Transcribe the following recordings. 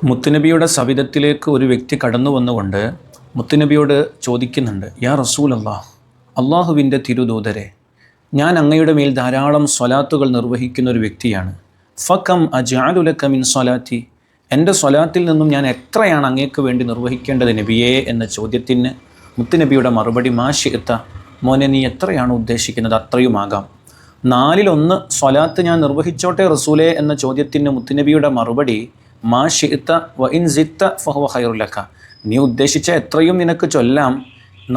മുത്തുനബിയുടെ സവിധത്തിലേക്ക് ഒരു വ്യക്തി കടന്നു വന്നുകൊണ്ട് മുത്തുനബിയോട് ചോദിക്കുന്നുണ്ട്, യാ റസൂലല്ലാഹ്, അള്ളാഹുവിൻ്റെ തിരുദൂതരെ, ഞാൻ അങ്ങയുടെ മേൽ ധാരാളം സ്വലാത്തുകൾ നിർവഹിക്കുന്ന ഒരു വ്യക്തിയാണ്. ഫകം അജഅലുലക മിൻ സ്വലാത്തി, എൻ്റെ സ്വലാത്തിൽ നിന്നും ഞാൻ എത്രയാണ് അങ്ങേക്ക് വേണ്ടി നിർവഹിക്കേണ്ടത് നബിയേ എന്ന ചോദ്യത്തിന് മുത്തുനബിയുടെ മറുപടി, മാ ശിഅത, മോനെ നീ എത്രയാണ് ഉദ്ദേശിക്കുന്നത് അത്രയുമാകാം. 4-1 സ്വലാത്ത് ഞാൻ നിർവഹിച്ചോട്ടെ റസൂലേ എന്ന ചോദ്യത്തിന് മുത്തുനബിയുടെ മറുപടി, മാ ശിഅത വ ഇൻ സിത്ത ഫഹുവ ഖൈറുൽ ലക, നീ ഉദ്ദേശിച്ച എത്രയും നിനക്ക് ചൊല്ലാം.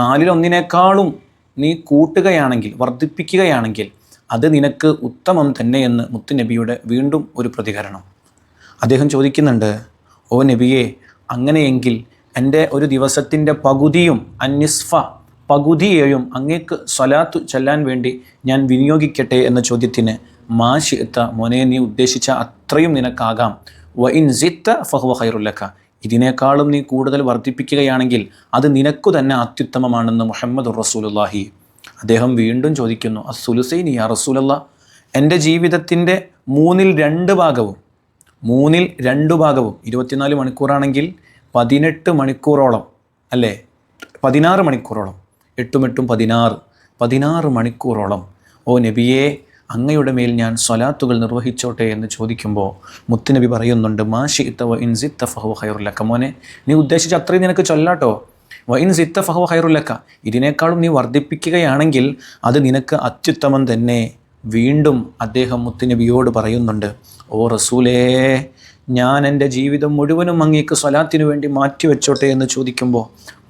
4-1 നീ കൂട്ടുകയാണെങ്കിൽ, വർദ്ധിപ്പിക്കുകയാണെങ്കിൽ അത് നിനക്ക് ഉത്തമം തന്നെയെന്ന് മുത്തുനബിയുടെ വീണ്ടും ഒരു പ്രതികരണം. അദ്ദേഹം ചോദിക്കുന്നുണ്ട്, ഓ നബിയെ, അങ്ങനെയെങ്കിൽ എൻ്റെ ഒരു ദിവസത്തിൻ്റെ പകുതിയും, അന്നിസ്ഫ പകുതിയെയും അങ്ങേക്ക് സ്വലാത്ത് ചൊല്ലാൻ വേണ്ടി ഞാൻ വിനിയോഗിക്കട്ടെ എന്ന ചോദ്യത്തിന്, മാ ശിഅത, മോനെ നീ ഉദ്ദേശിച്ച അത്രയും നിനക്കാകാം. വ ഇൻ സിത്ത ഫഹുവ ഖൈറുൽ ലക, ഇതിനേക്കാളും നീ കൂടുതൽ വർദ്ധിപ്പിക്കുകയാണെങ്കിൽ അത് നിനക്കു തന്നെ അത്യുത്തമമാണെന്ന് മുഹമ്മദുർ റസൂലുള്ളാഹി. അദ്ദേഹം വീണ്ടും ചോദിക്കുന്നു, അസ്സുലുസൈനി യാ റസൂലല്ലാഹ്, എൻ്റെ ജീവിതത്തിൻ്റെ 2/3 ഭാഗവും 24 മണിക്കൂറാണെങ്കിൽ 18 മണിക്കൂറോളം, അല്ലേ, 16 മണിക്കൂറോളം, 8-8 16 മണിക്കൂറോളം ഓ നബിയെ, അങ്ങയുടെ മേൽ ഞാൻ സ്വലാത്തുകൾ നിർവഹിച്ചോട്ടെ എന്ന് ചോദിക്കുമ്പോൾ മുത്തുനബി പറയുന്നുണ്ട്, മാ ശിഅത വ ഇൻ സിത്ത ഫഹുവ ഖൈറുൽ ലക, മോനെ നീ ഉദ്ദേശിച്ച അത്രയും നിനക്ക് ചൊല്ലാട്ടോ. വ ഇൻ സിത്ത ഫഹുവ ഖൈറുൽ ലക, ഇതിനേക്കാളും നീ വർദ്ധിപ്പിക്കുകയാണെങ്കിൽ അത് നിനക്ക് അത്യുത്തമം തന്നെ. വീണ്ടും അദ്ദേഹം മുത്തുനബിയോട് പറയുന്നുണ്ട്, ഓ റസൂലേ, ഞാൻ എൻ്റെ ജീവിതം മുഴുവനും അങ്ങേക്ക് സ്വലാത്തിനു വേണ്ടി മാറ്റിവെച്ചോട്ടെ എന്ന് ചോദിക്കുമ്പോൾ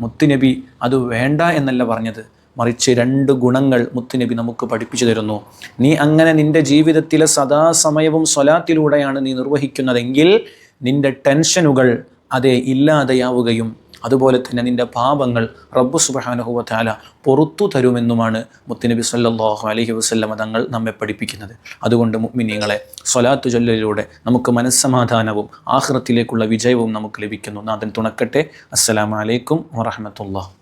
മുത്തുനബി അത് വേണ്ട എന്നല്ല പറഞ്ഞത്, മറിച്ച് 2 ഗുണങ്ങൾ മുത്തുനബി നമുക്ക് പഠിപ്പിച്ചു തരുന്നു. നീ അങ്ങനെ നിൻ്റെ ജീവിതത്തിലെ സദാസമയവും സ്വലാത്തിലൂടെയാണ് നീ നിർവഹിക്കുന്നതെങ്കിൽ നിൻ്റെ ടെൻഷനുകൾ അതേ ഇല്ലാതെയാവുകയും അതുപോലെ തന്നെ നിൻ്റെ പാപങ്ങൾ റബ്ബ് സുബ്ഹാനഹു വ തആല പുറത്തു തരുമെന്നുമാണ് മുത്തുനബി സല്ലല്ലാഹു അലൈഹി വസല്ലമ തങ്ങൾ നമ്മെ പഠിപ്പിക്കുന്നത്. അതുകൊണ്ട് മുഅ്മിനീങ്ങളെ, സ്വലാത്ത് ചൊല്ലലിലൂടെ നമുക്ക് മനസ്സമാധാനവും ആഖിറത്തിലേക്കുള്ള വിജയവും നമുക്ക് ലഭിക്കുന്നു. നാഥൻ തുണക്കട്ടെ. അസ്സലാമു അലൈക്കും വറഹ്മത്തുള്ളാഹി.